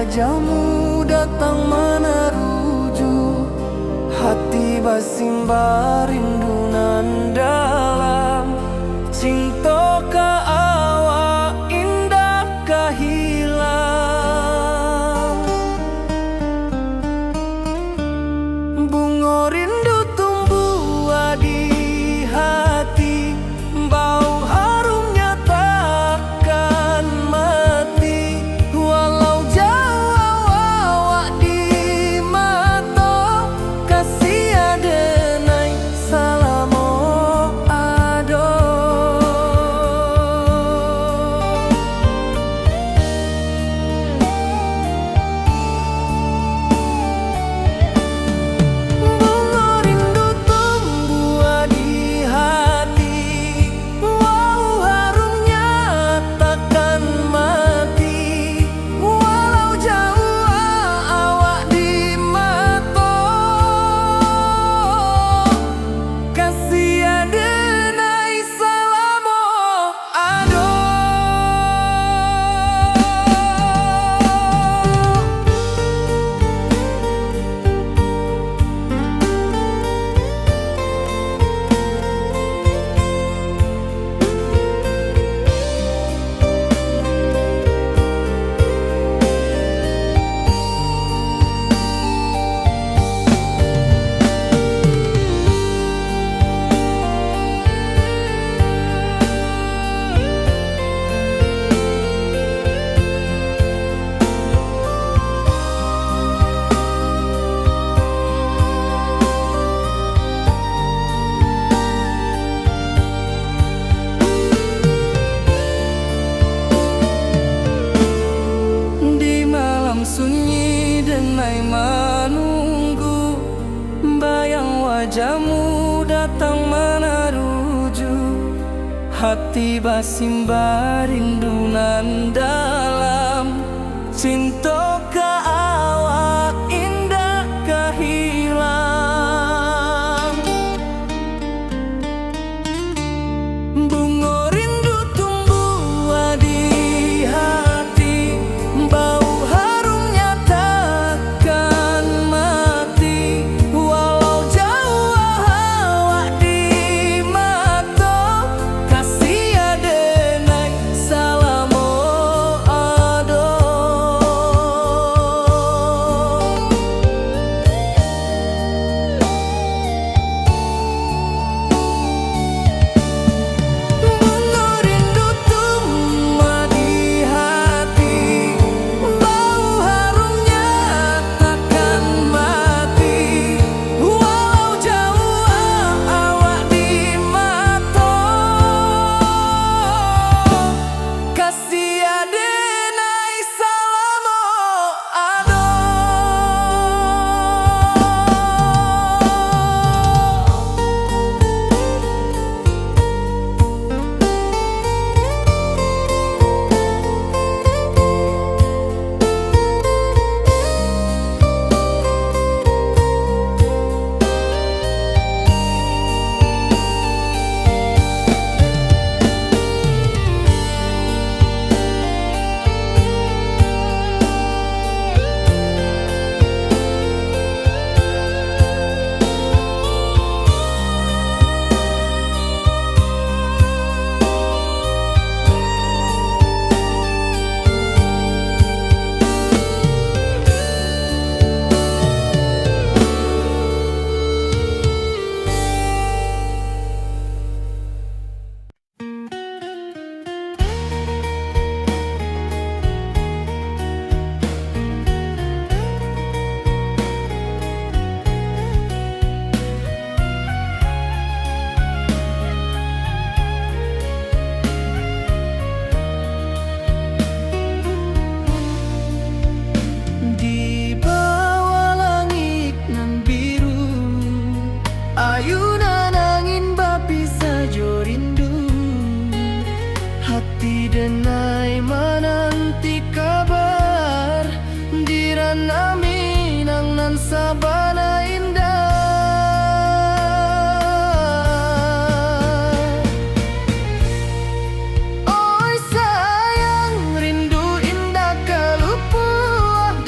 wajahmu datang meneruju, hati basimba rindu nan dalam. Cinta ka awak indah kahilang, bunga rindu tumbuh di hati, bau harumnya takkan mati. Walau jauh awak di mata, kasih adenai salamo ado. Bunga rindu tumbuh di hati, wow harumnya takkan mati. Walau jauh awak di mata, kasih adenai salamo ado. Di malam sunyi denai menunggu, bayang wajahmu datang meneruju, hati basimba rindu nan dalam. Cinta ka awak indah kahilang, bunga rindu tumbuh di hati, bau harumnya takkan mati. Walau jauh awak di mata, kasih adenai salamo ado. Bunga rindu tumbuh di hati, bau harumnya takkan mati. Walau jauh awak di mata, kasih adenai salamo ado. Di bawah langit nan biru, ayunan angin bapi sajo rindu, hati denai menanti kabar. Di ranah Minang nan sabana indah, oi sayang rindu indah kalupuah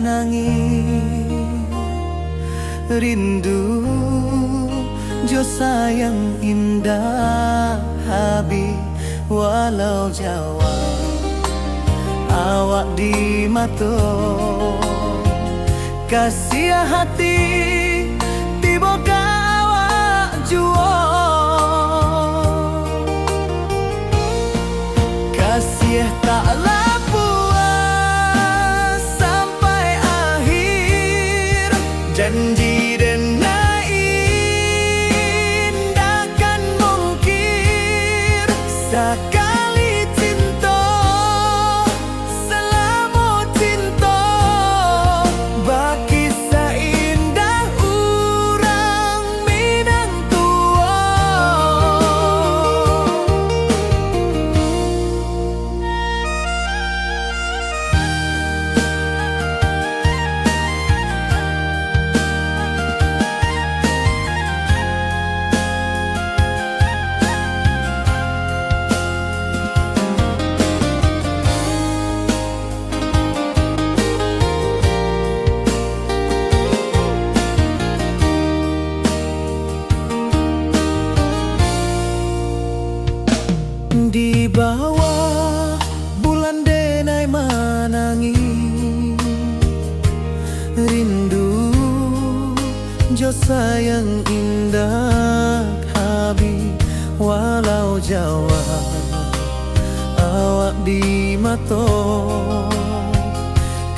nangis rindu jo sayang indah habis walau Jawa awak di mato kasih hati tiba ka awak juo kasih tak puas sampai akhir janji dan indah kan mungkir sekali cinta selama cinta baki seindah urang Minang tua. Di bawah bulan denai manangi rindu jo sayang indah habis walau Jawa awak di mato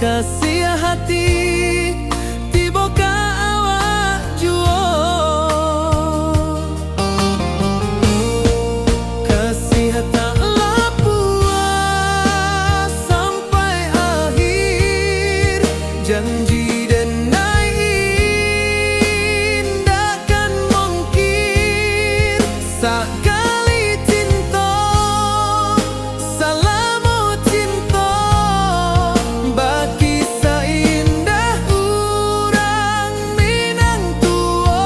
kasih hati tiba ka awak juo taklah puas sampai akhir janji dan indah kan mungkir sekali cinta selama cinta baki seindah urang Minang tua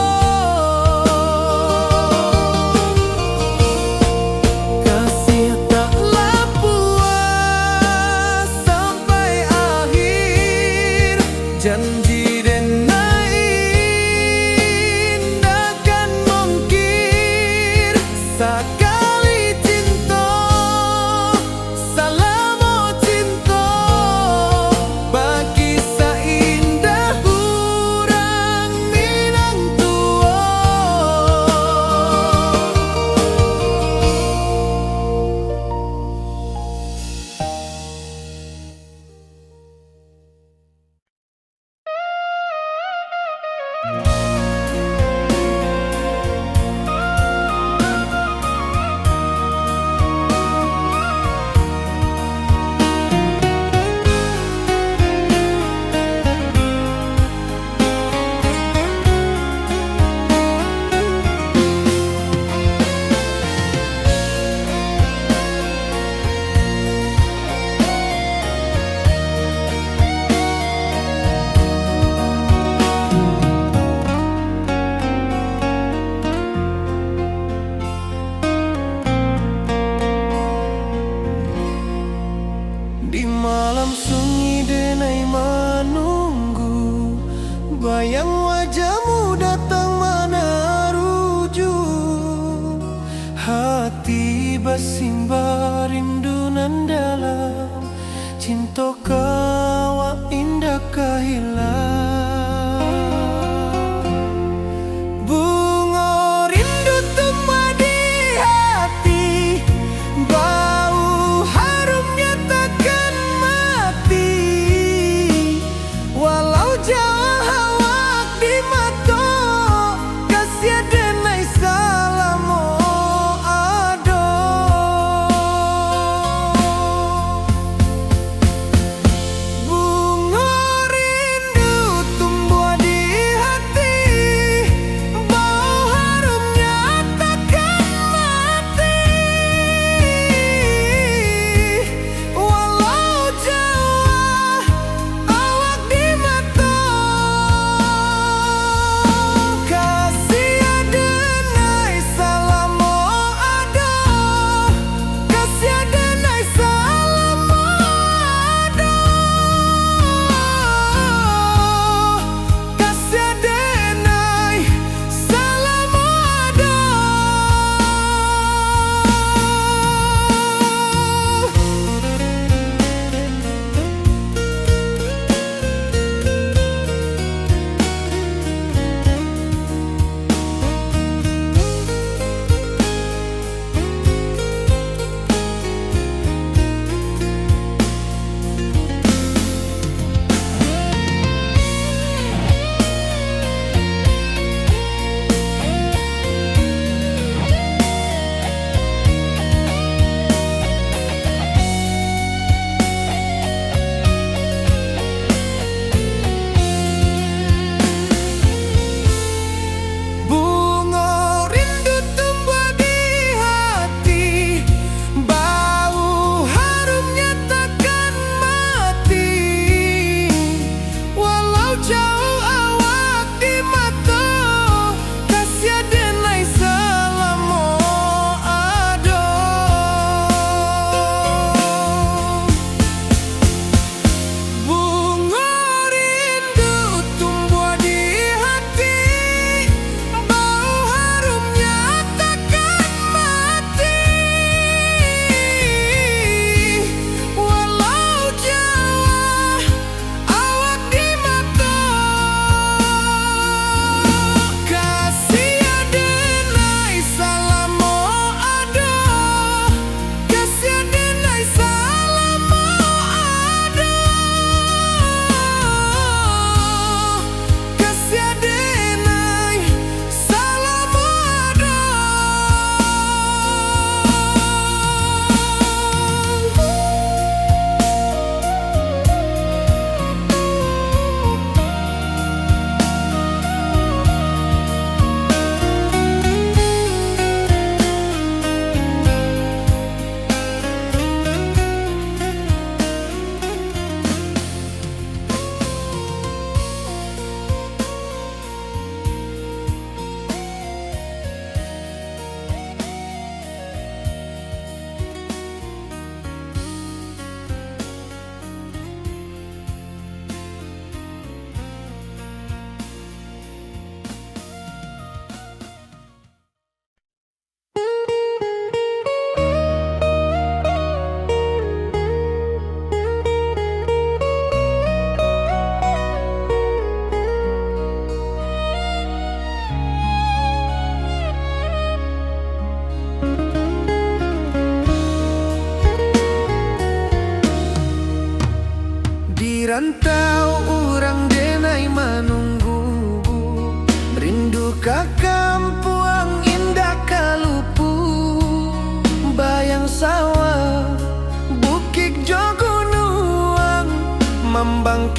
kasih taklah puas sampai akhir janji dan indah kan mungkir sekali cinta selama cinta baki seindah urang Minang tua. Di malam sunyi denai menunggu bayang wajahmu datang mana ruju hati bersimba rindu nan dalam cinta kawa indah kehilang bunga rindu tumbuh di hati bau harumnya takkan mati walau jauh awak di mata kasih denai salamo ado bunga rindu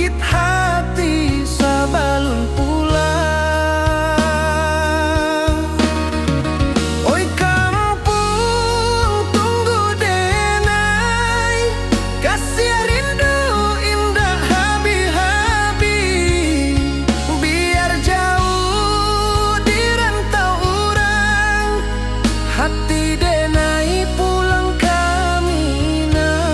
membangkit hati sabalun pulang. Oi kampung tunggu denai, kasih rindu indah habi-habi. Biar jauh di rantau orang, hati denai pulang kaminang.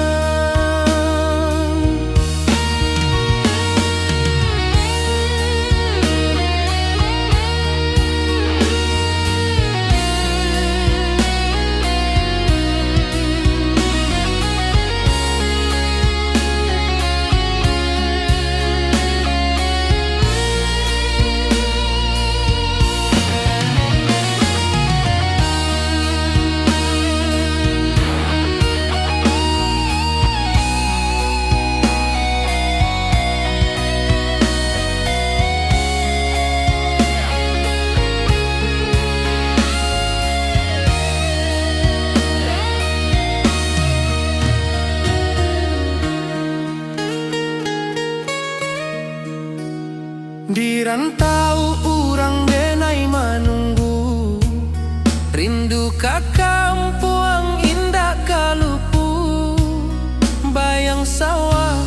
Di rantau urang denai manunggu, rindu ka kampung indah kalupu. Bayang sawah,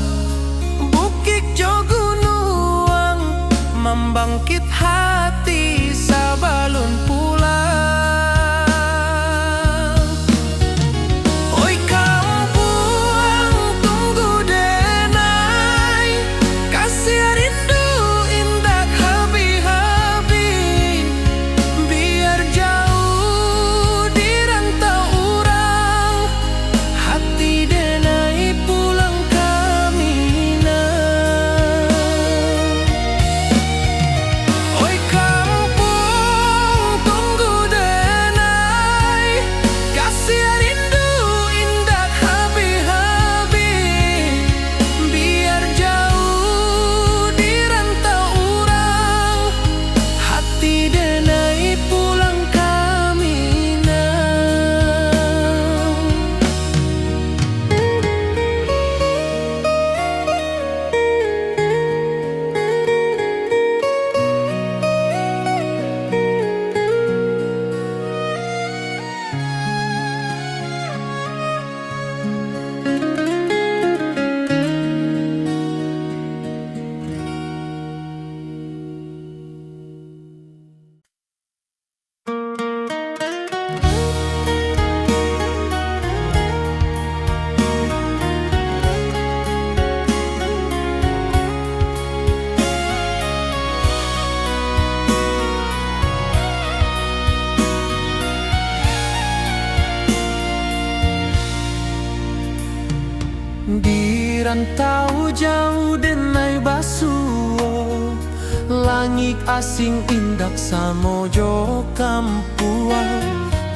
bukit jo gunung, membangkit hati sabalun pulang. Oi kampung tunggu denai, kasih rindu indah habi-habi. Biar jauh di rantau urang, hati denai pulang kaminang. Oi kampung tunggu denai, kasih rindu indah habi-habi. Biar jauh di rantau urang, hati denai pulang kaminang. Di rantau jauh denai basuo, langit asing indak samojo kampuan.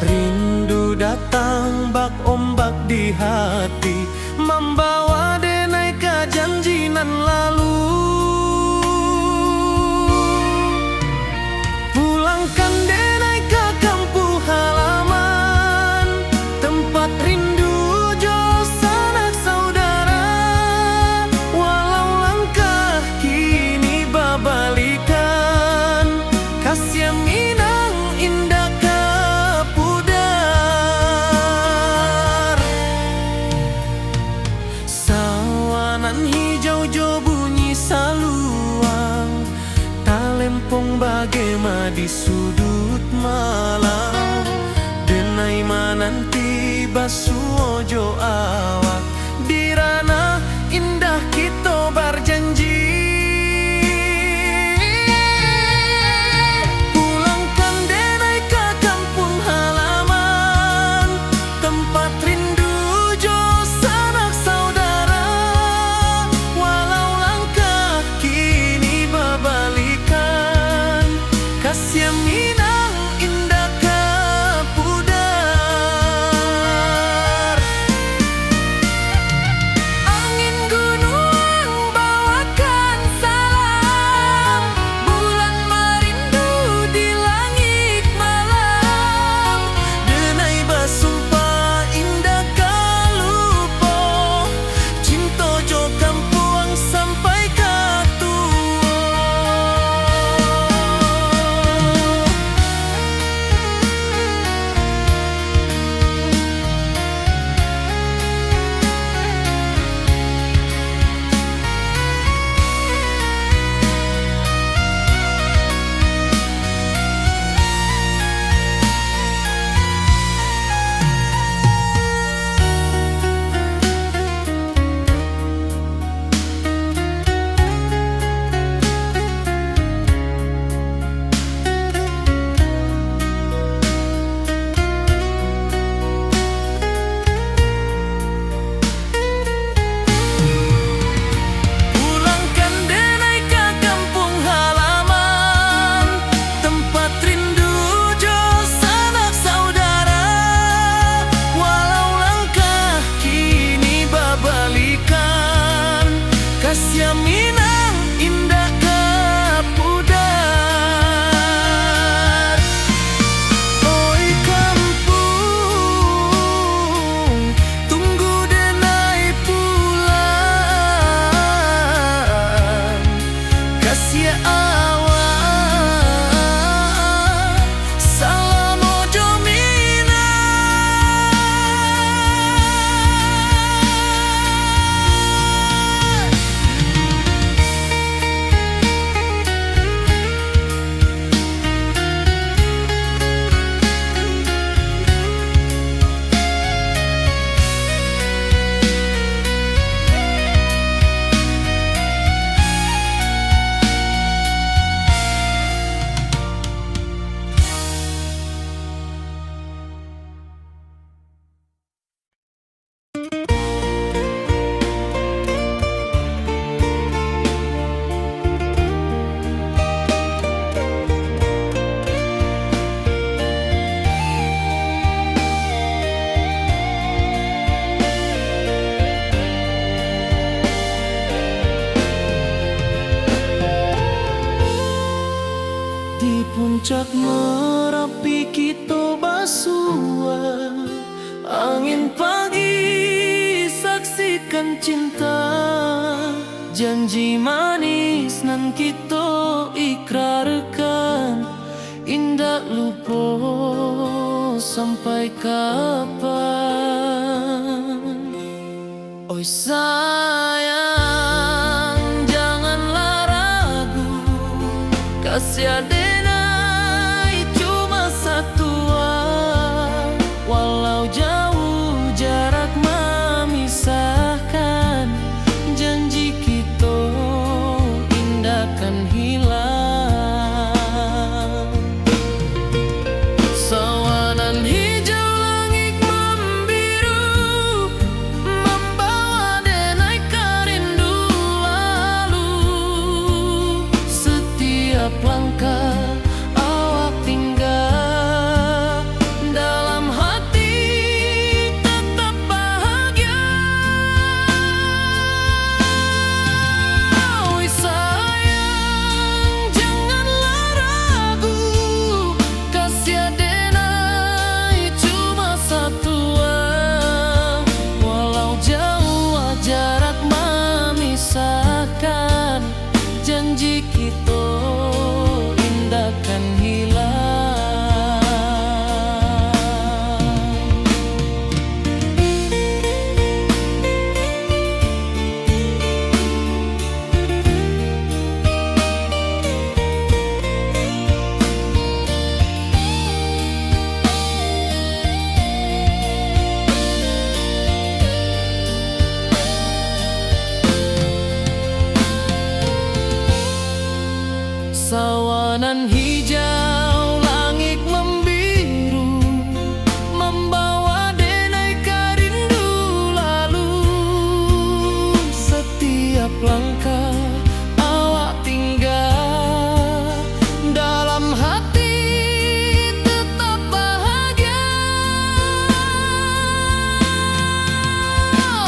Rindu datang bak ombak di hati, membawa denai ke janjinan lalu. Pulangkan denai ke kampung halaman, tempat rindu jo sanak saudara. Walau langkah kini babalikan, kasih minang indah ke pudar. Sawanan hijau jo bunyi saluang, talempong bagema di sudut malam. Denai mananti basuo jo awak, di ranah indah kita berjanji. Pulangkan denai ke kampung halaman, tempat rindu jo sanak saudara. Walau langkah kini babalikan, kasih minang indah ke pudar. Puncak Merapi kita basua, angin pagi saksikan cinta, janji manis nan kita ikrarkan, indah lupa sampai kapan. Oi sayang, janganlah ragu, kasih adenai cuma satu, walau jauh jarak memisahkan, janji kita indah kan hilang. Sawanan hijau langit membiru, membawa denai kerindu lalu. Setiap langkah awak tinggal, dalam hati tetap bahagia. Oi sayang, janganlah ragu, kasih adenai cuma satu, walau jauh jarak memisahkan, janji kita indah kan hilang. Sawanan hijau langit membiru, membawa denai kerindu lalu. Setiap langkah awak tinggal, dalam hati tetap bahagia.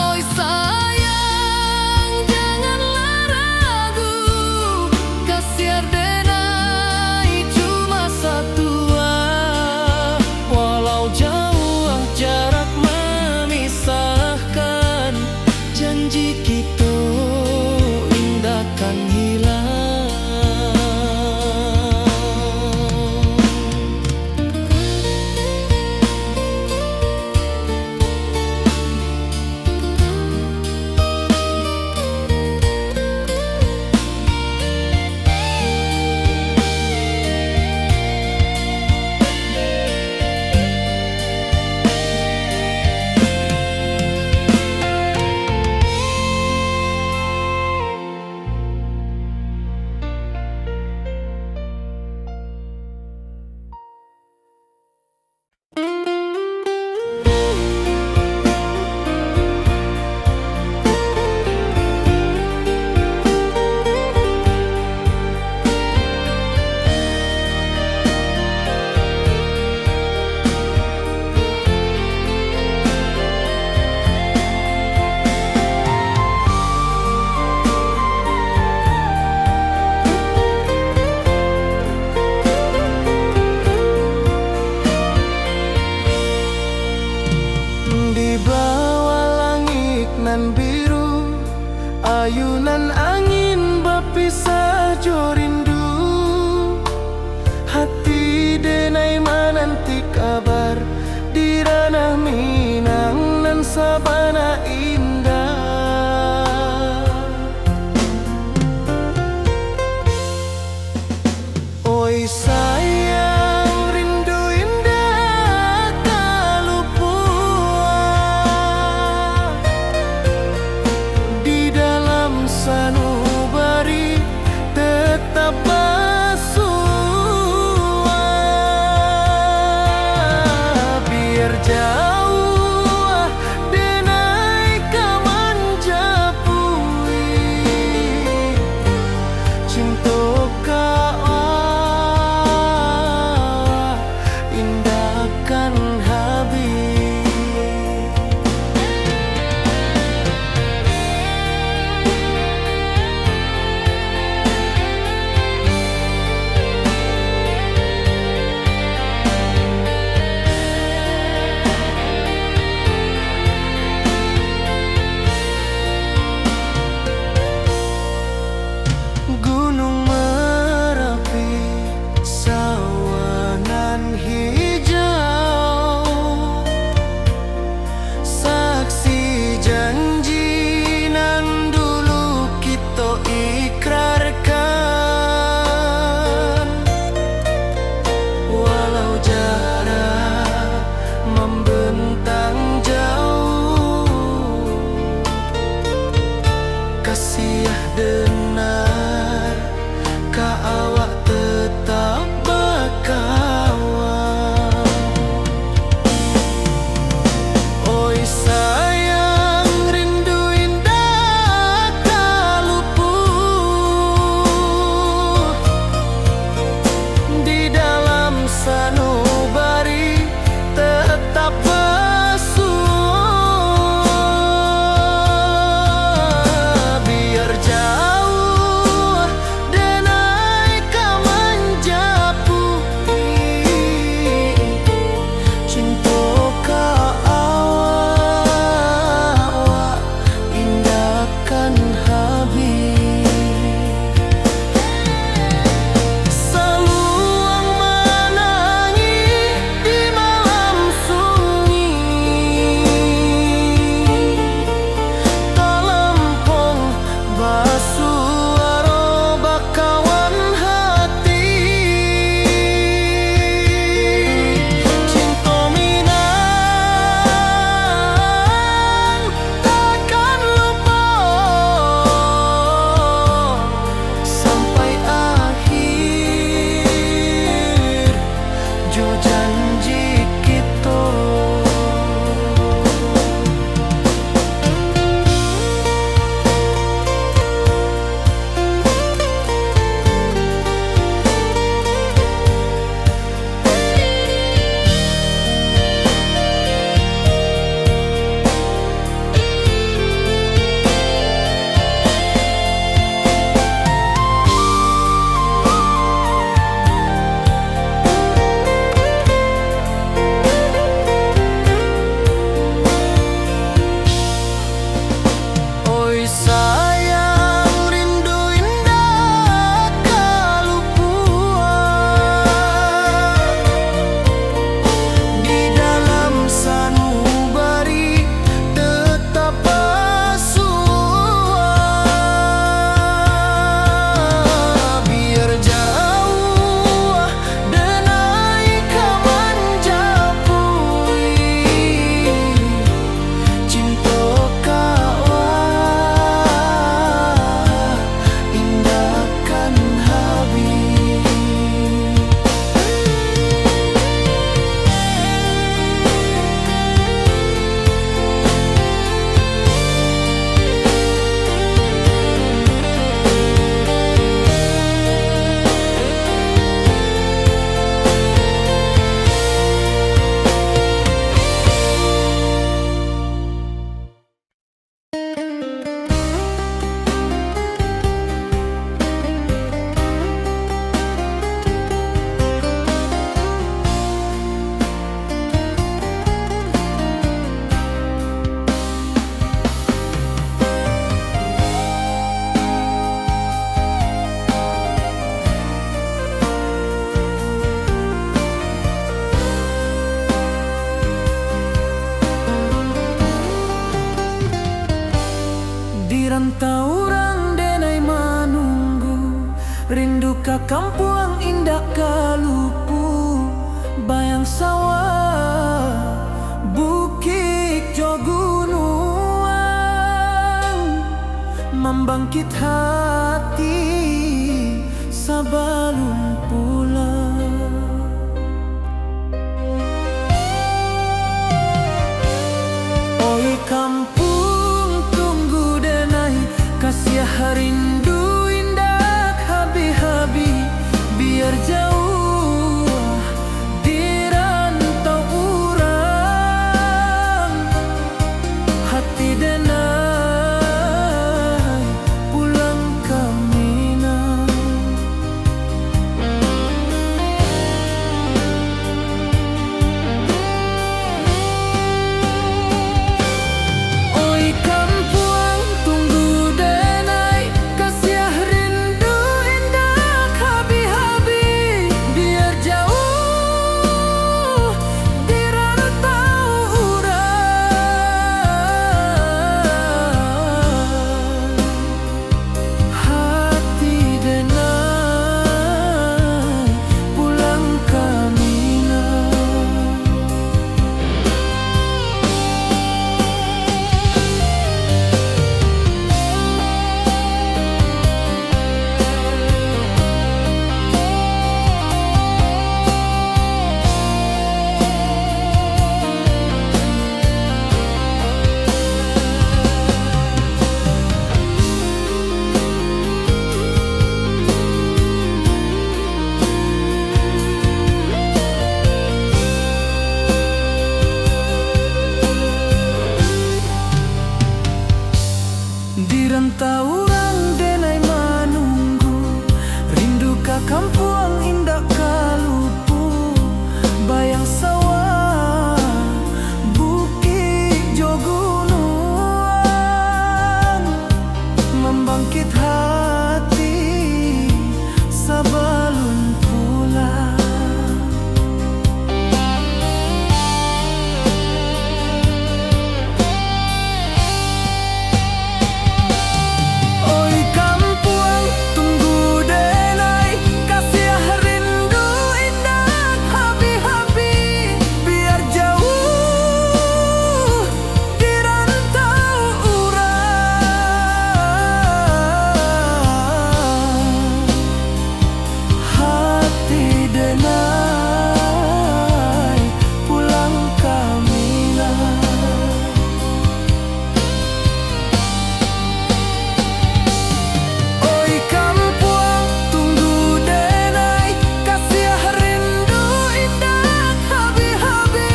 Oi sayang, janganlah ragu, kasih adenai cuma rindu ka kampung indah kalupu, bayang sawah, bukit jo gunung, membangkit hati sabalun pulang. Oi kampung tunggu denai, kasih rindu indah habi-habi, biar jauh di rantau urang, hati denai pulang ke Minang. Oi kampung tunggu denai, kasih rindu indah habi-habi, biar jauh di rantau urang, hati denai pulang ke Minang. Di rantau urang denai menunggu, rindu ka kampung indah kalupu, bayang sawah, bukit jo gunung, membangkit hati sabalun pulang. Oi kampung tunggu denai, kasih rindu indah habi-habi, biar jauh di rantau urang, hati denai pulang ke Minang. Oi kampung tunggu denai, kasih rindu indah habi-habi,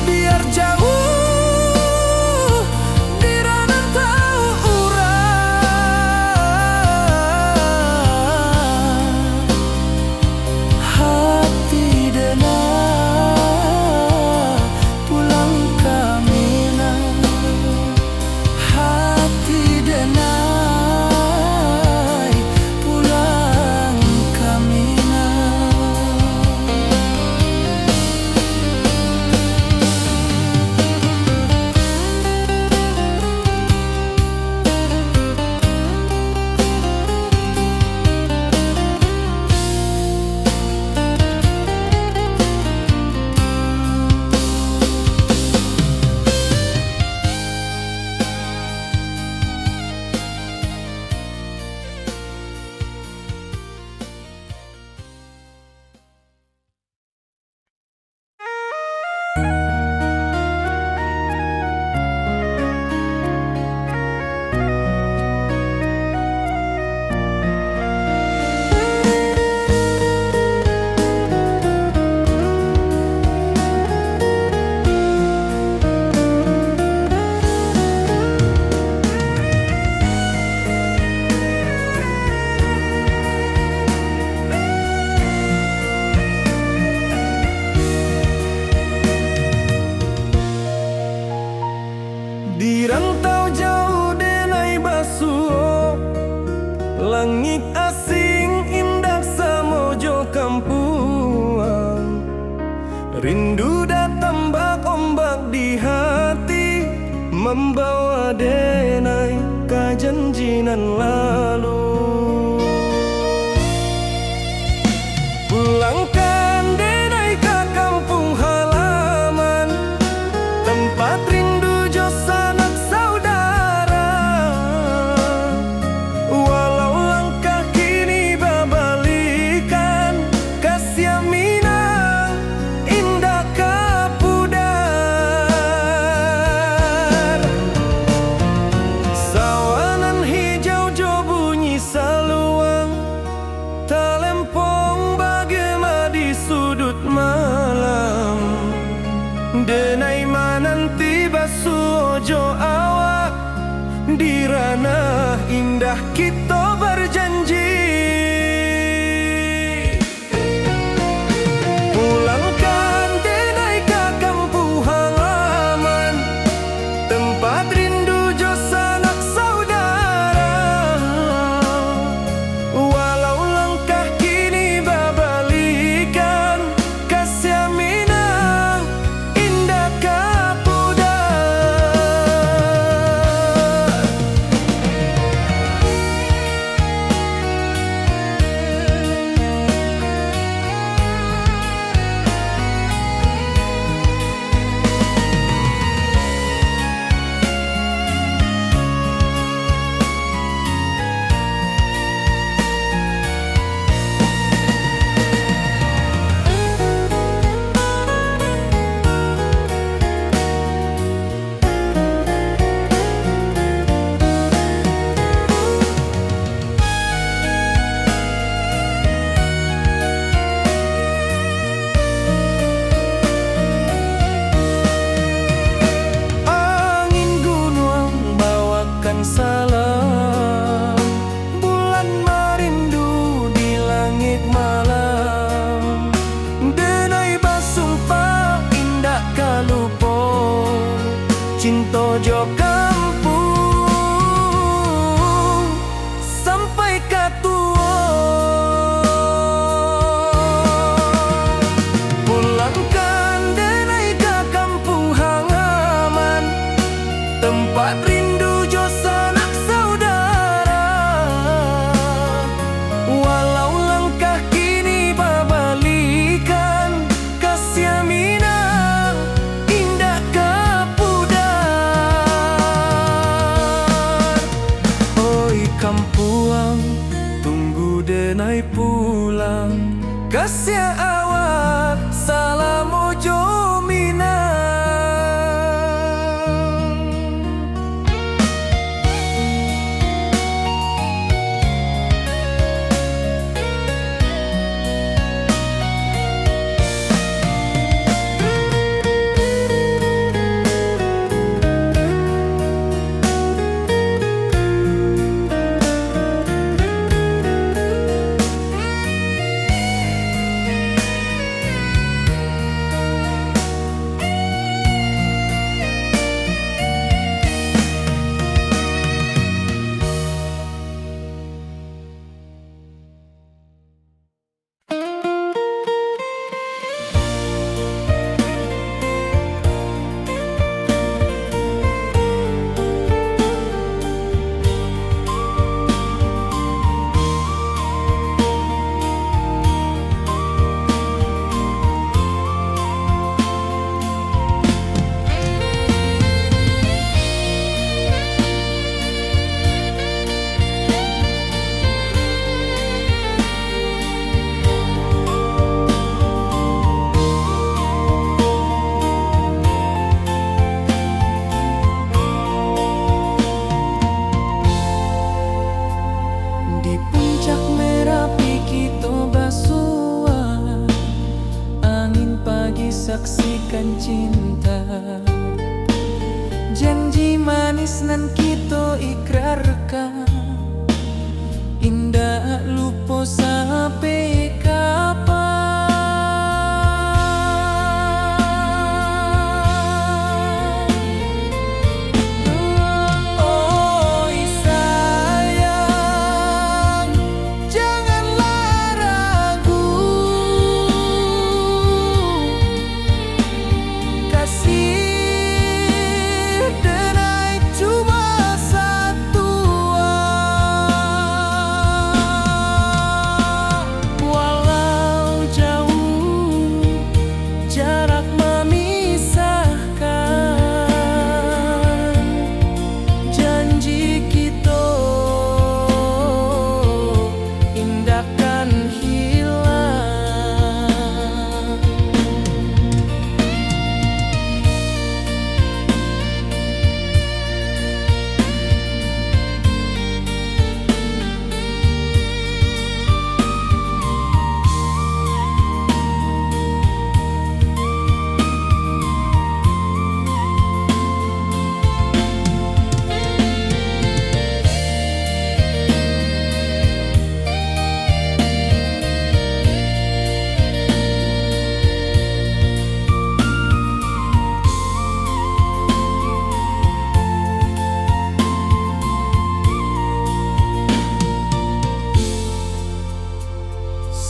biar jauh di rantau urang, hati denai pulang ke Minang, hati denai pulang ke Minang. Di rantau jauh denai basuh, langit asing indah samojo kampuang, rindu datang bak ombak di hati, membawa denai ke janjinan lalu. denai pulang kasih awak salam ojo minang. Saksikan cinta, janji manis nan kita ikrarkan, indah lupa sampai kapan. Oh sayang, janganlah ragu,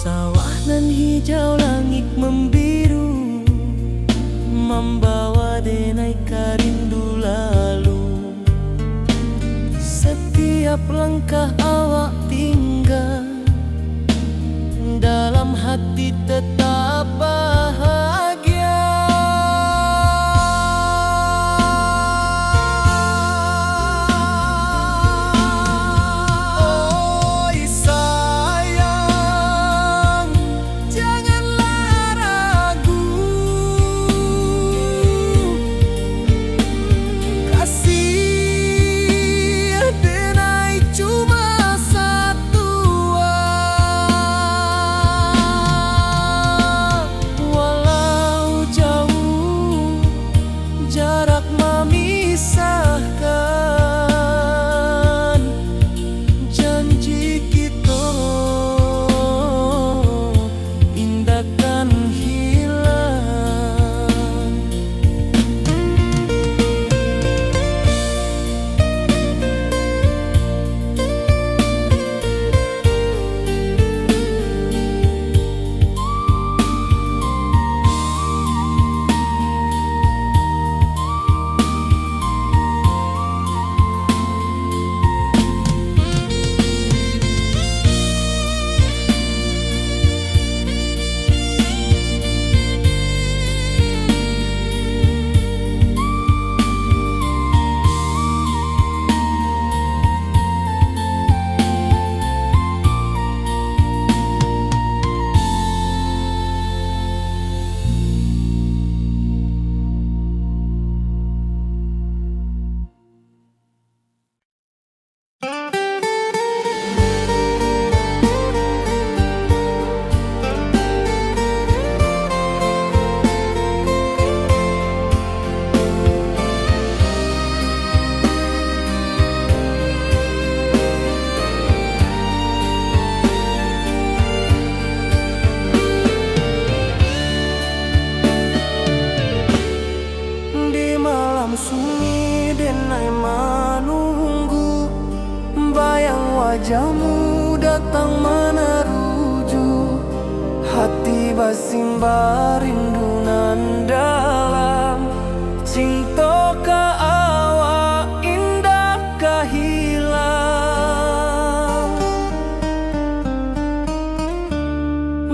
sawah nan hijau langit membiru, membawa denai karindu lalu. Setiap langkah awak tinggal, dalam hati tetap bahagia. basimba rindu nan dalam, cinta ka awak indah ka hilang.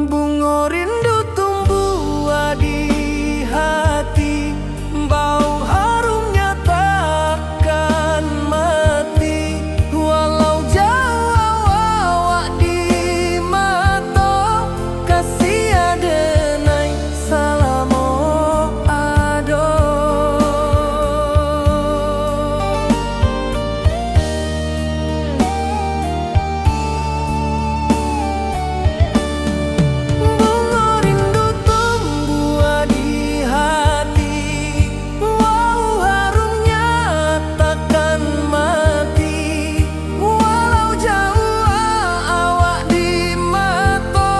Bunga rindu tumbuh di hati, bau harumnya takkan mati. Walau jauh awak di mata, kasih adenai salamo ado. Bunga rindu tumbuh di hati, wow harumnya takkan mati. Walau jauh awak di mata,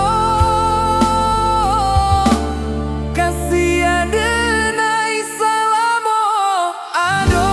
kasih adenai salamo ado.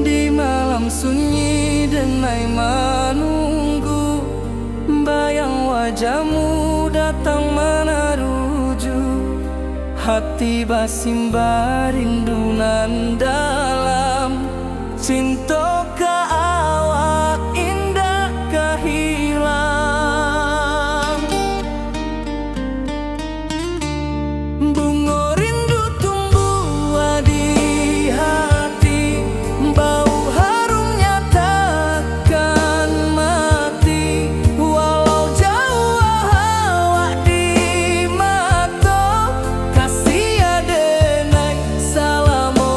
Di malam sunyi denai menunggu, bayang wajahmu datang meneruju. Hati basimba rindu nan dalam, cinta ka awak indah ka hilang. Bunga rindu tumbuh di hati, bau harumnya takkan mati. Walau jauh awak di mata, kasih adenai salamo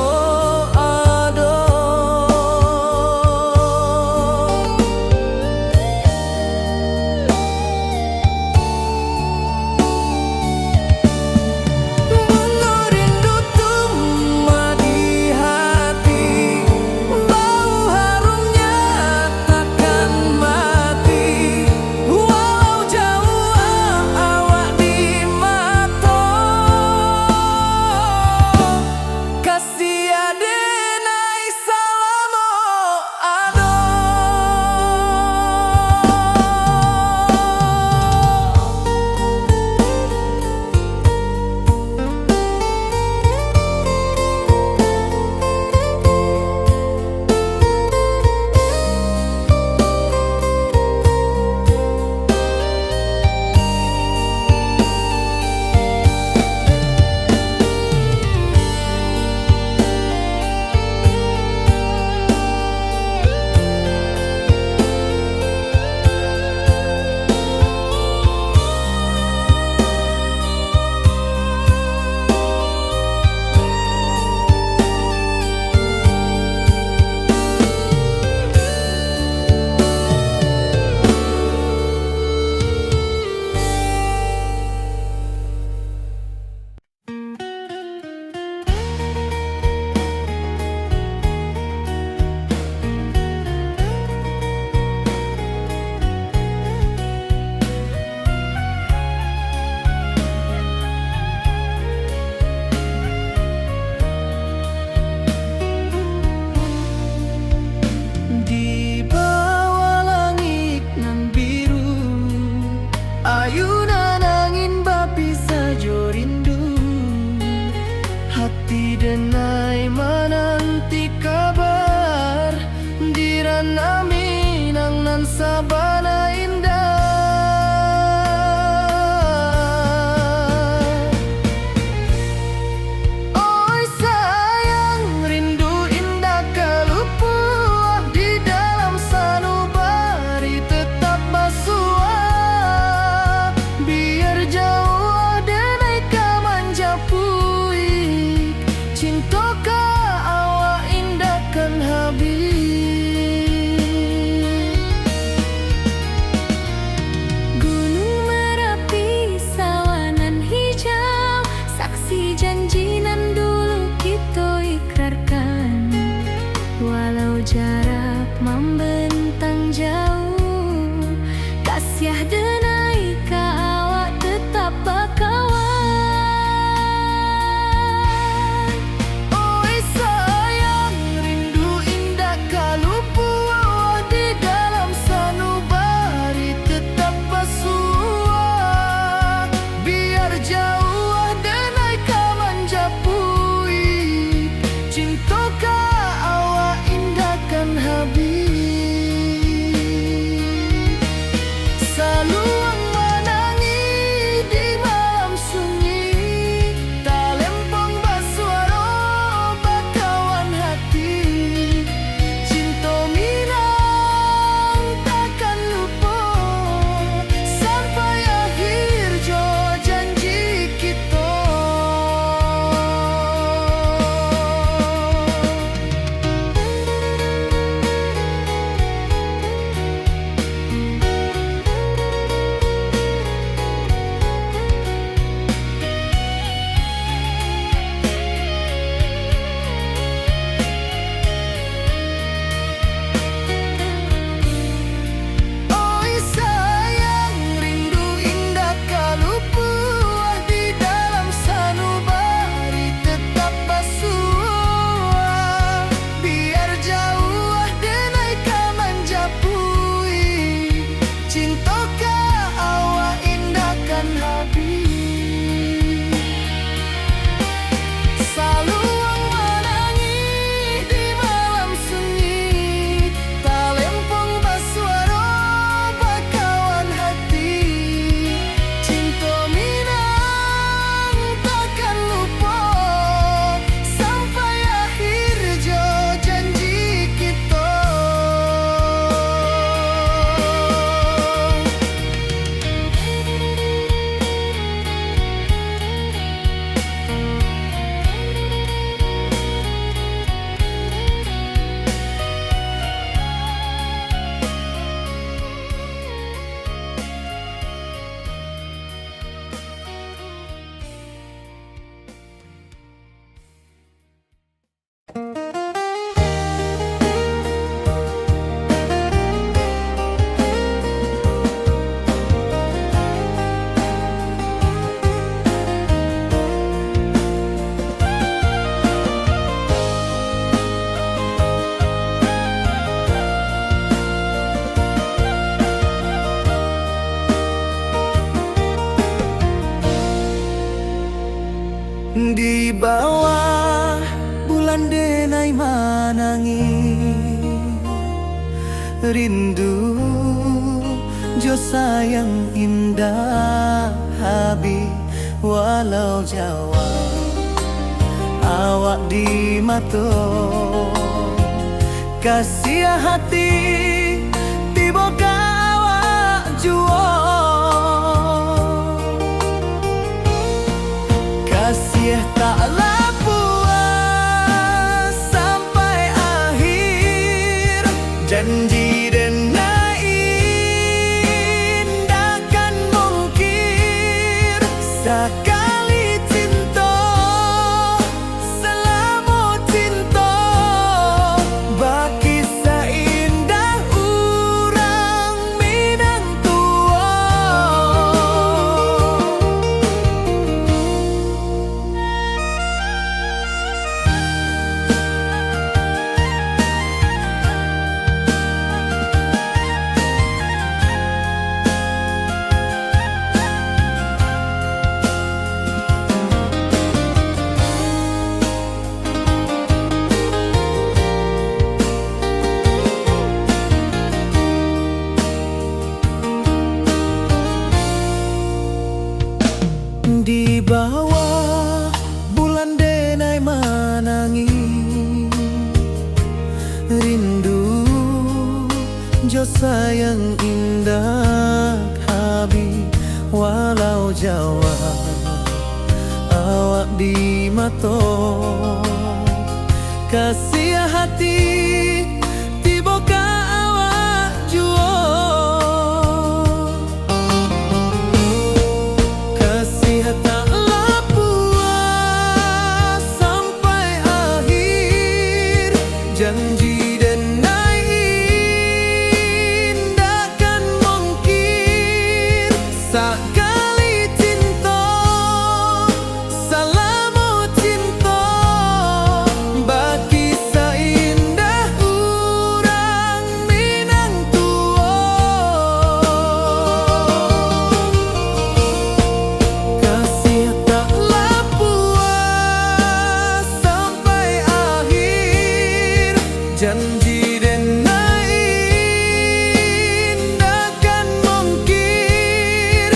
ado. Kiah denai ka awak tetap bakawan. Oi sayang, rindu indah kalau puas di dalam sanubari tetap basuah. Biar jauh denai ka manjapui, cinta ka awak indahkan habis. Saluang menangi di malam sunyi, tak lempong basuara bakawan hati. Cinta minang takkan lupa sampai akhir jo janji kita. Oi sayang, rindu indah kalau puas di dalam sanubari tetap basuah. Biar jauh denai ka manjapui, cinta ka awak indahkan habis. Saluang menangis di malam sunyi, tak lempong basuara bakawan hati. Cinta minang takkan lupa sampai akhir jo janji kita. Di bawah bulan denai manangi, rindu jo sayang indah habis. Walau jauh awak di mata, kasih hati tiba ka awak jua. Kasih taklah puas sampai akhir, janji denai indahkan mungkir. Sekali cinta selama cinta, baki seindah urang minang tua. Di bawah bulan denai manangi, rindu jo sayang indah habis. Walau jauh awak di mata, kasih hati tiba ka awak jua. Janji denai indahkan mungkir. sakali cinta, salamu cinta, bagi seindah urang Minang tua. Kasih taklah puas sampai akhir, janji dan takkan mungkir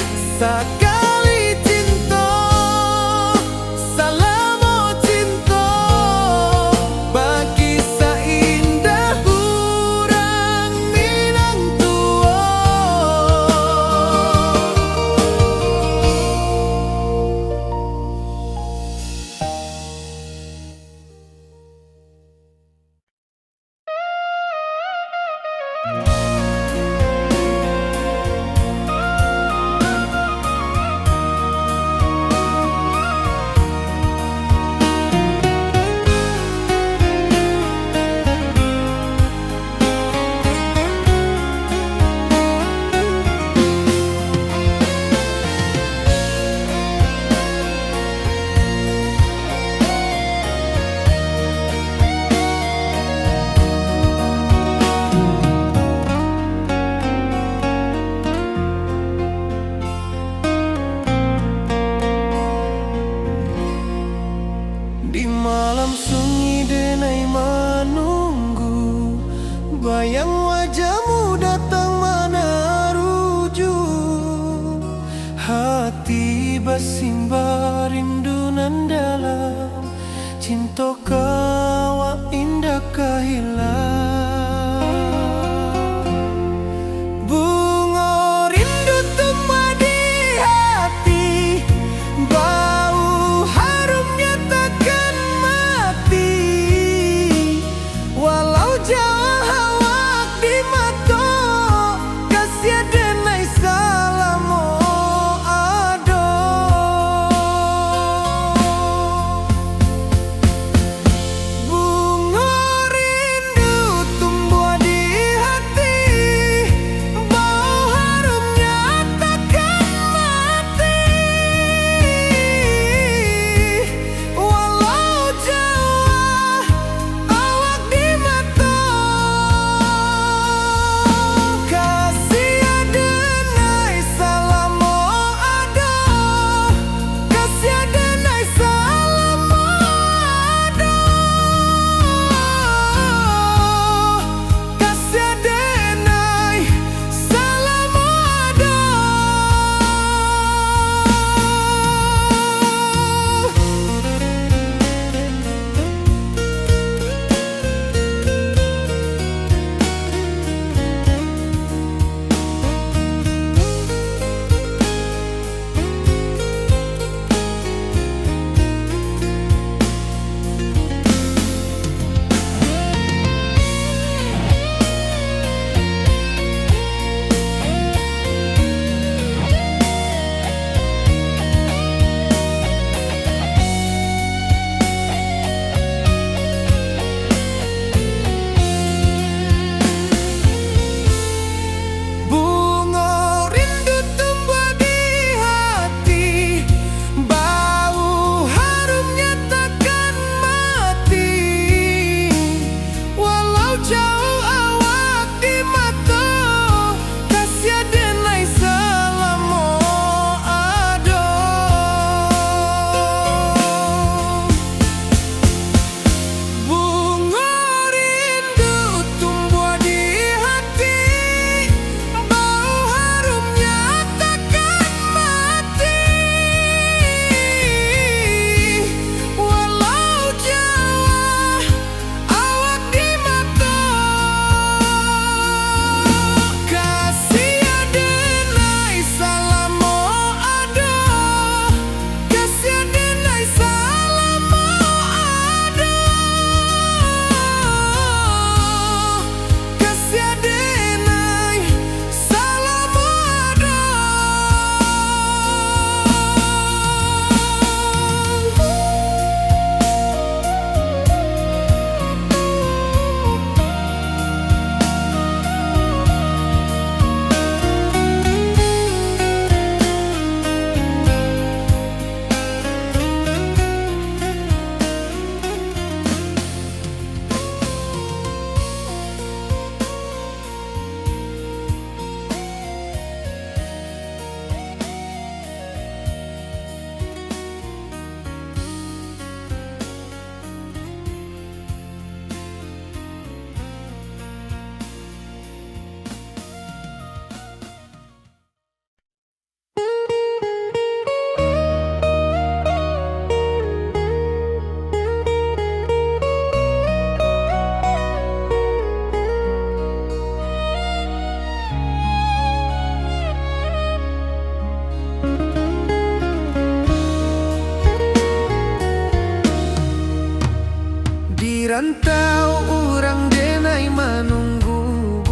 rantau orang denai menunggu,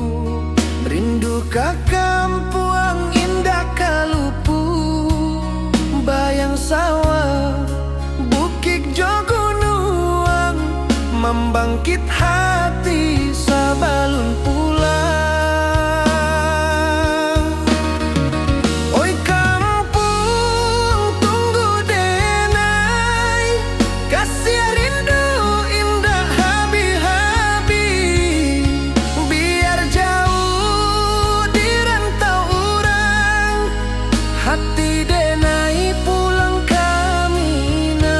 rindu ka kampuang indah kalupu, bayang sawah bukit jo gunung, membangkit hati sabalun pulang. Oi kampung tunggu denai, kasih rindu indah habi-habi, biar jauh di rantau orang, hati denai pulang kaminang.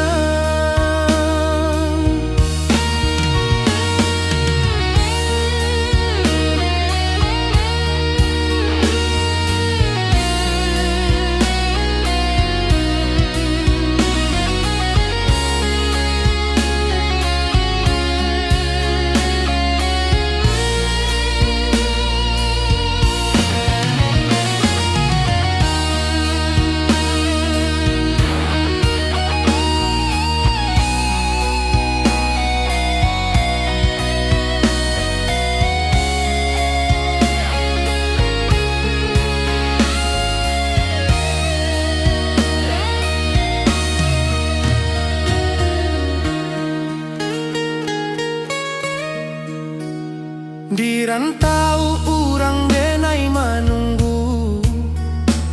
Di rantau orang denai menunggu,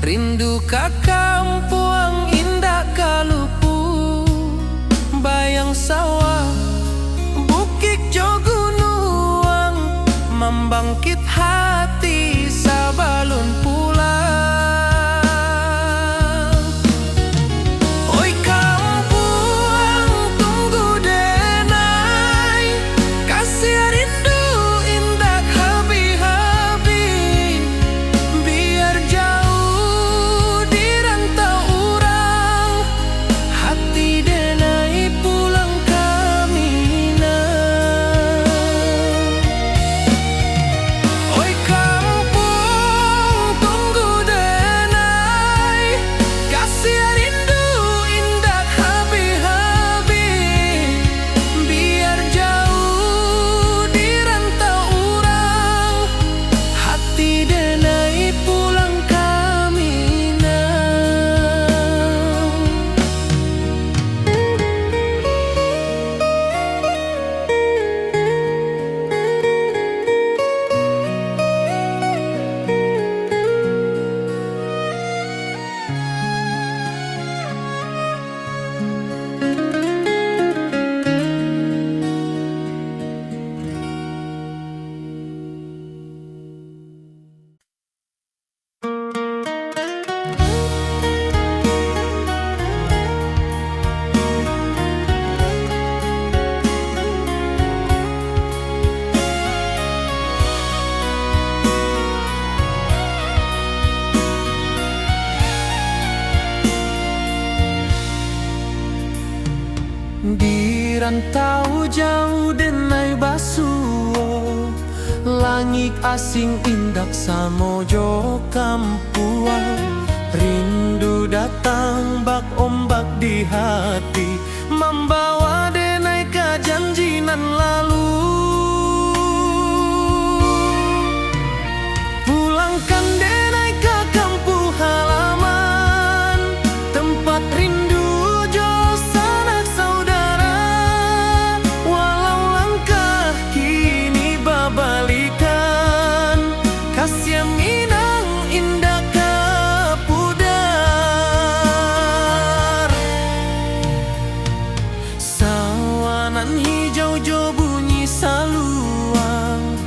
rindu ka kampuang indah kalupu, bayang sawah bukit jo gunung, membangkit hati sabalun pulang. Oi kampung tunggu denai, kasih rindu indah habi-habi, biar jauh di rantau orang, hati denai pulang kaminang. Oi kampung tunggu denai, kasih rindu indah habi-habi, biar jauh di rantau orang, hati denai pulang kaminang. Di rantau jauh denai basuo, langit asing indak samojo kampuang, rindu datang bak ombak di hati, membawa denai ke janji nan lalu. Pulangkan denai ke kampung halaman, tempat rindu jo sanak saudara, walau langkah kini babalikan, kasih minang indah ke pudar. Sawanan hijau jo bunyi saluang,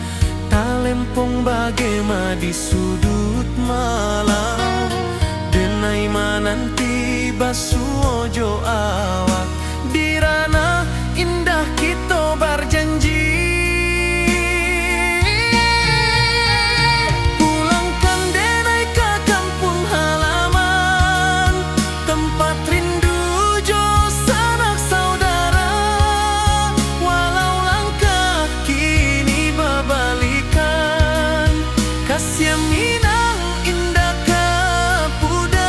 talempong bagema di sudut malam, denai mananti basuo jo awak, di ranah indah kita berjanji. Pulangkan denai ke kampung halaman, tempat rindu jo sanak saudara, walau langkah kini babalikan, kasih minang indah ke pudar.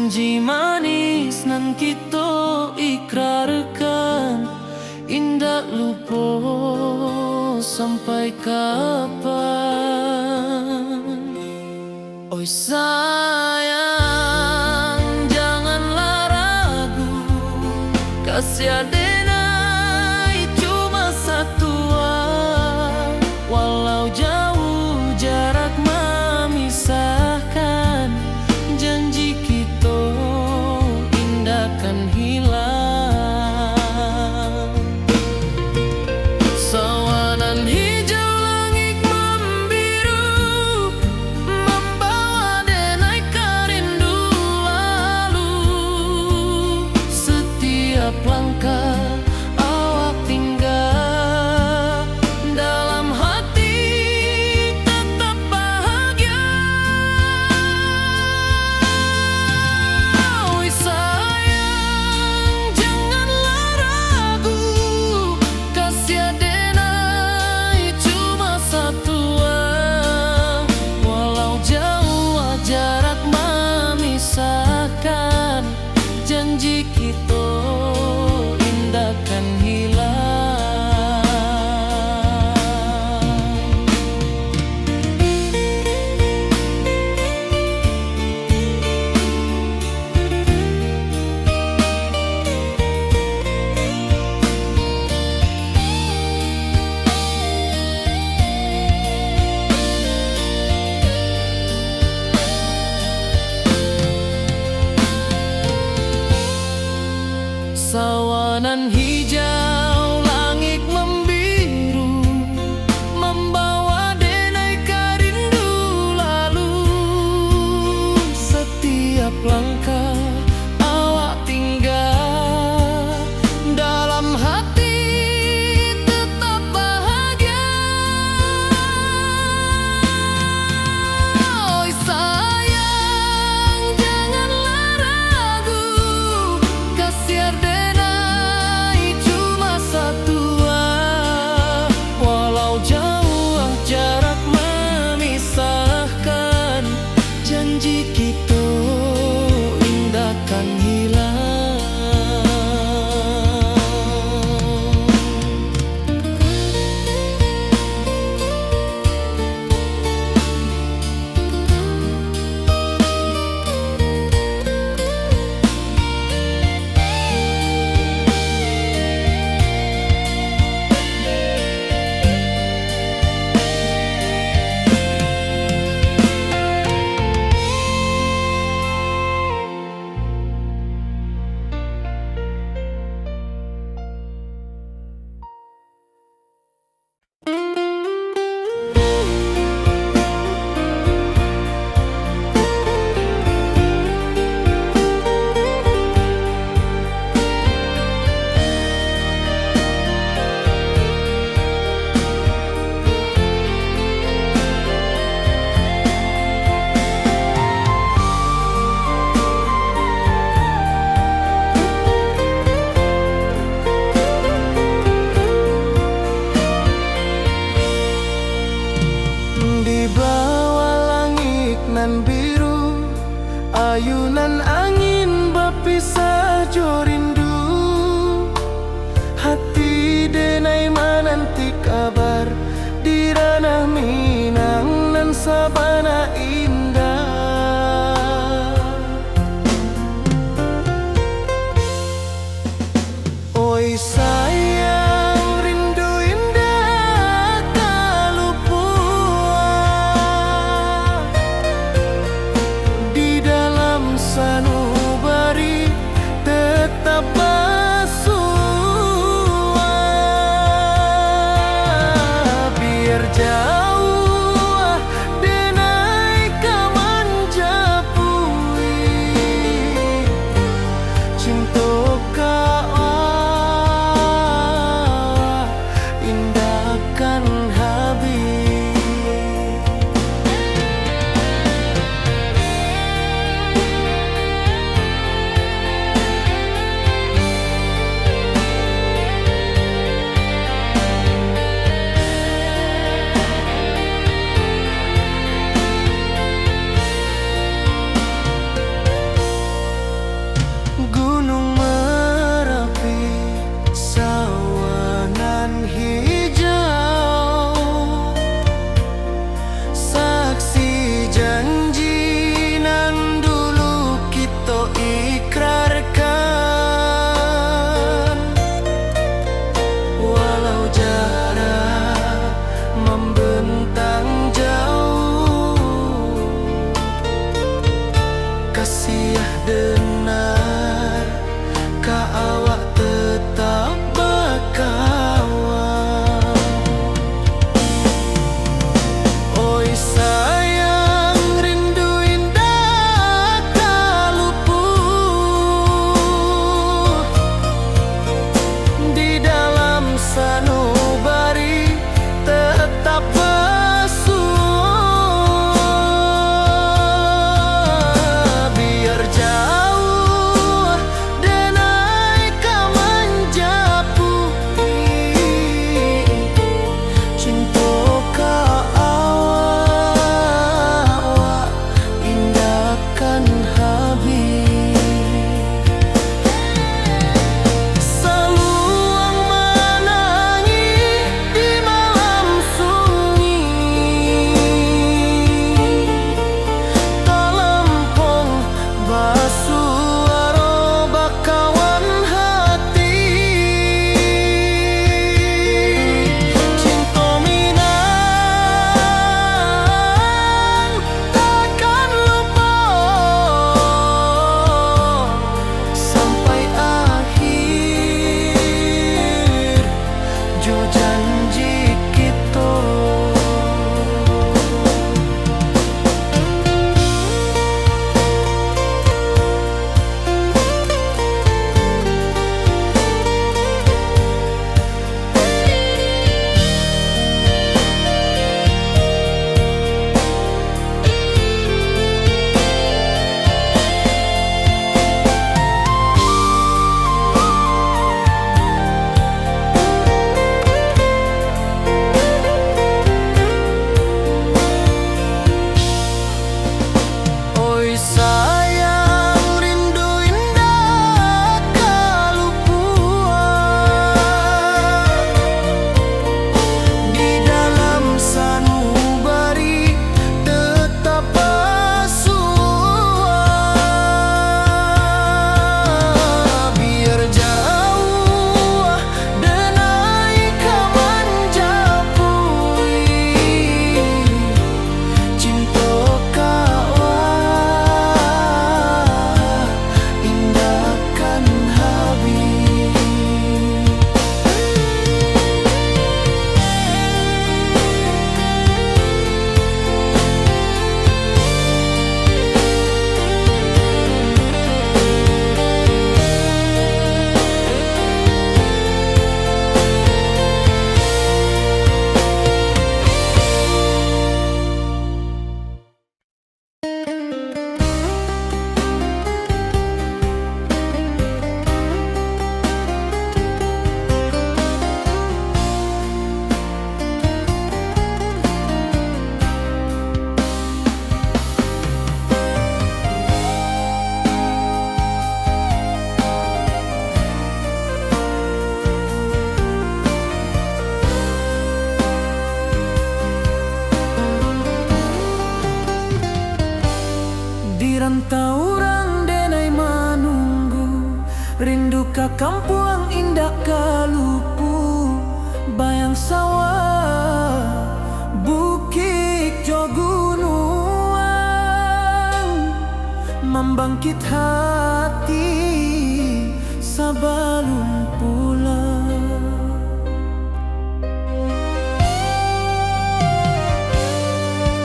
Janji manis nan kita ikrarkan, indak lupa sampai kapan. Oi sayang, janganlah ragu, kasih adenai cuma satu. Walau jauh jarak memisahkan, janji kita indah kan hilang. Sawanan hijau langit membiru, membawa denai kerindu lalu. Setiap langkah awak tinggal, dalam hati tetap bahagia. Oi sayang, janganlah ragu, kasih adenai cuma satu. Walau jauh jarak memisahkan, janji kita indah kan hilang. Sawanan hijau langit membiru, membawa denai kerindu lalu. Setiap langkah awak tinggal, dalam hati tetap bahagia. Oi sayang, janganlah ragu, kasih adenai cuma satu. Walau jauh jarak memisahkan, janji kita indah kan hilang. Di bawah langit nan biru, ayunan angin berpisah jo rindu. Hati denai menanti kabar, di ranah Minang nan sabana indah. Oi sayang, rindu indah tak lupa. Di dalam sanubari tetap bersua. Biar jauh denai kaman japui, cinta kau indah kan habis. Dirantau denai manunggu, rindu ka kampung indah kalupu, bayang sawah, bukit jo gunung, membangkit hati sabalun pulang.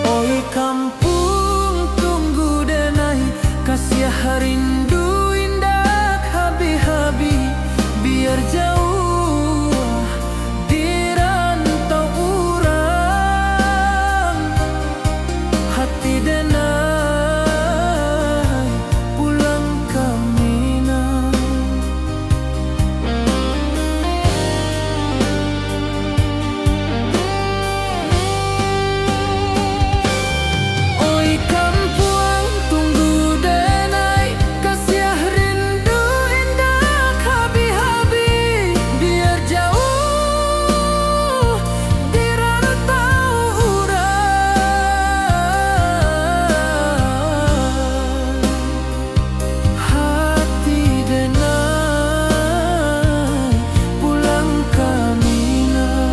Oi kampung tunggu denai, kasih rindu indah habi-habi, biar jauh dirantau urang, hati denai pulang ke Minang. Oi kampung tunggu denai, kasih rindu indah habi-habi, biar jauh dirantau urang, hati denai pulang ke Minang.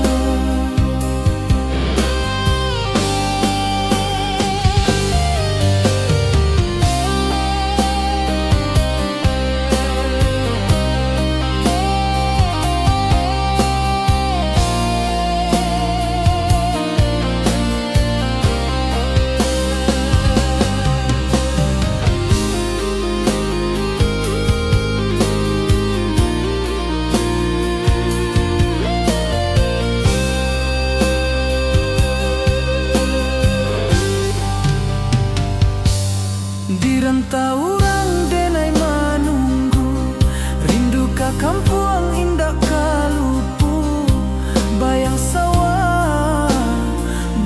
Dirantau urang denai manunggu, rindu ka kampung indah kalupu, bayang sawah,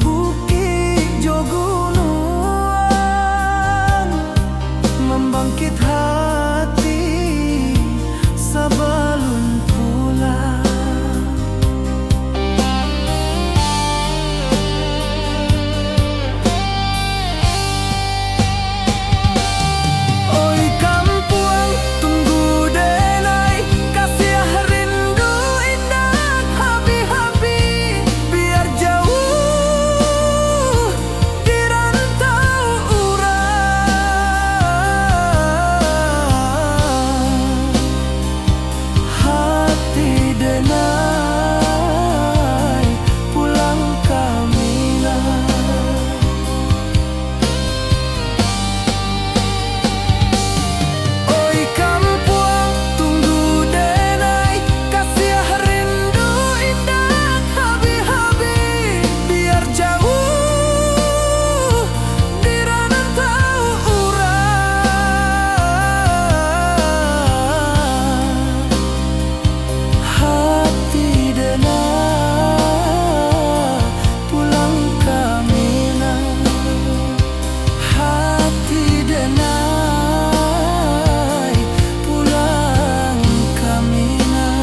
bukit jo gunung, membangkit hati sabalun pulang. Oi kampung tunggu denai, kasih rindu indah habi-habi, biar jauh dirantau urang, hati denai pulang ke Minang. Oi kampung tunggu denai, kasih rindu indah habi-habi, biar jauh dirantau urang, hati denai pulang ke Minang, hati denai pulang ke Minang.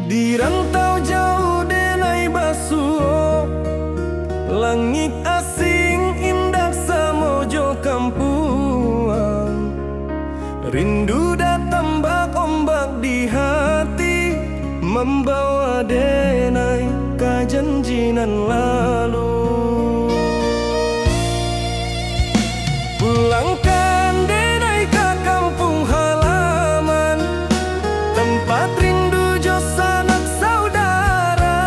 Dirantau jauh denai basuh, langit asing indah samojo kampuang, rindu datang bak ombak di hati, membawa denai janji nan lalu. Pulangkan denai ke kampung halaman, tempat rindu jo sanak saudara.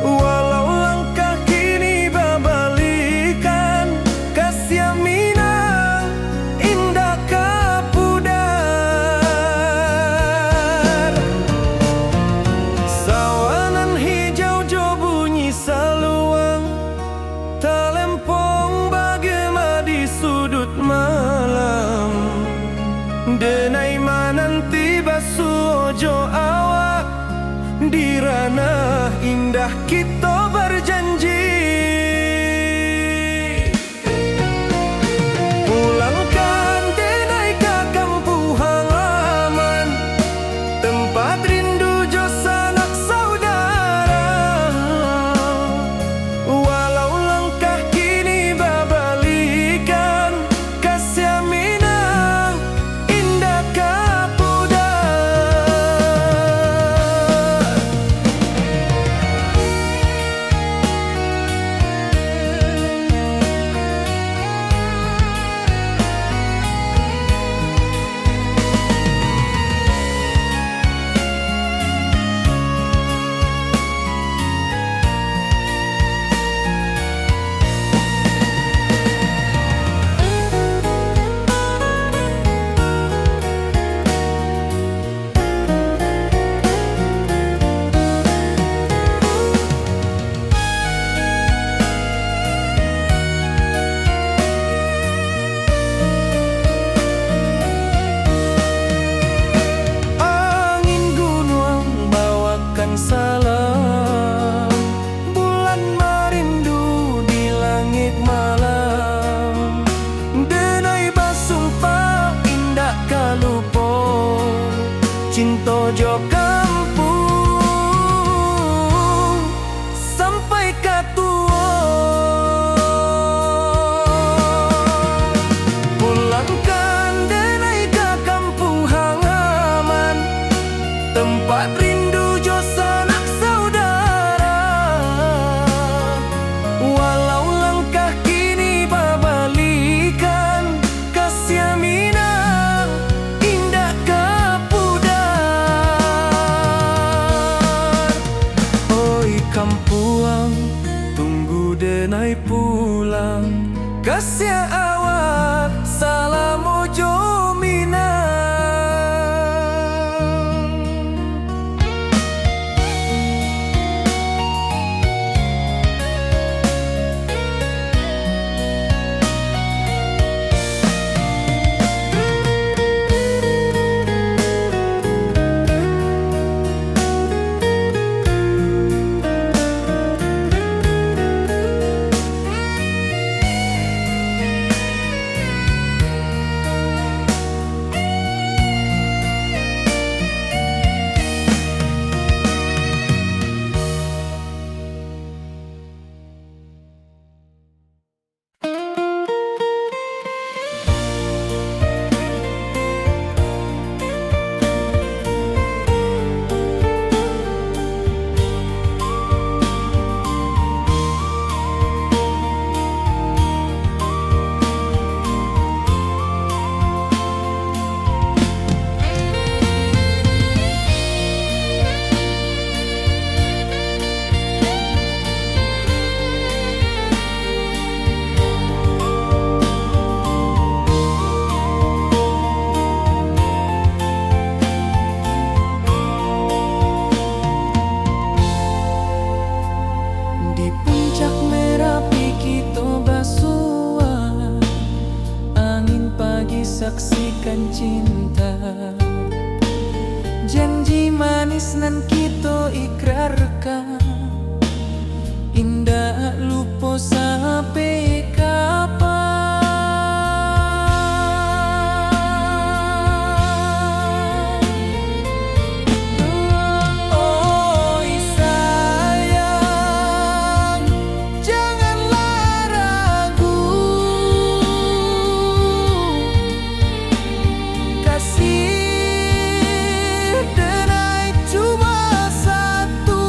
Walau langkah kini babalikan, kasih minang indah kapudar. Sawanan hijau jo bunyi saluang, talempong bagema di sudut malam. Denai mananti basuojo awak, di ranah indah kita berjanji. Pulangkan denai ke kampung halaman, tempat rindu jo sanak saudara. Walau langkah kini babalikan, kasih minang indah kapudar. Angin gunung bawakan salam, bulan merindu di langit malam. Denai basumpah indah kalupo, cinta jo kampung sampai katua. Pulangkan denai ke kampung halaman, tempat rindu jo sanak saudara. Walau langkah kini babalikan, kasih minang indah kapudar. Oi kampuang, tunggu denai pulang, kasih awak salam ojo minang. Di puncak Merapi kita basua, angin pagi saksikan cinta. Janji manis nan kita ikrarkan, indah lupa sampai kapan. Oi sayang, janganlah ragu, kasih denai cuma satu.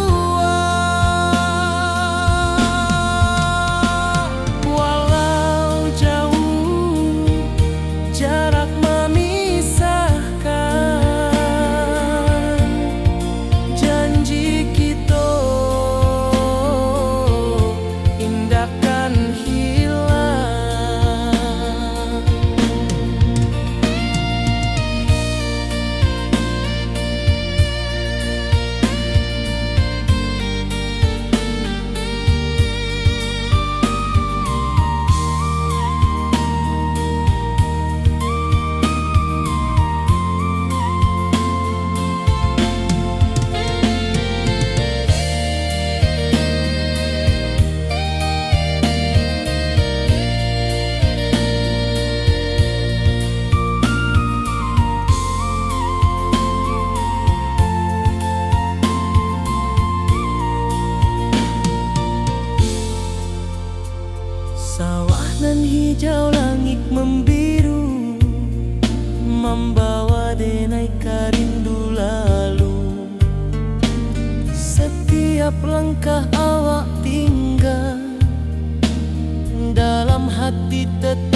membawa denai rindu lalu. Setiap langkah awak tinggal, dalam hati tetap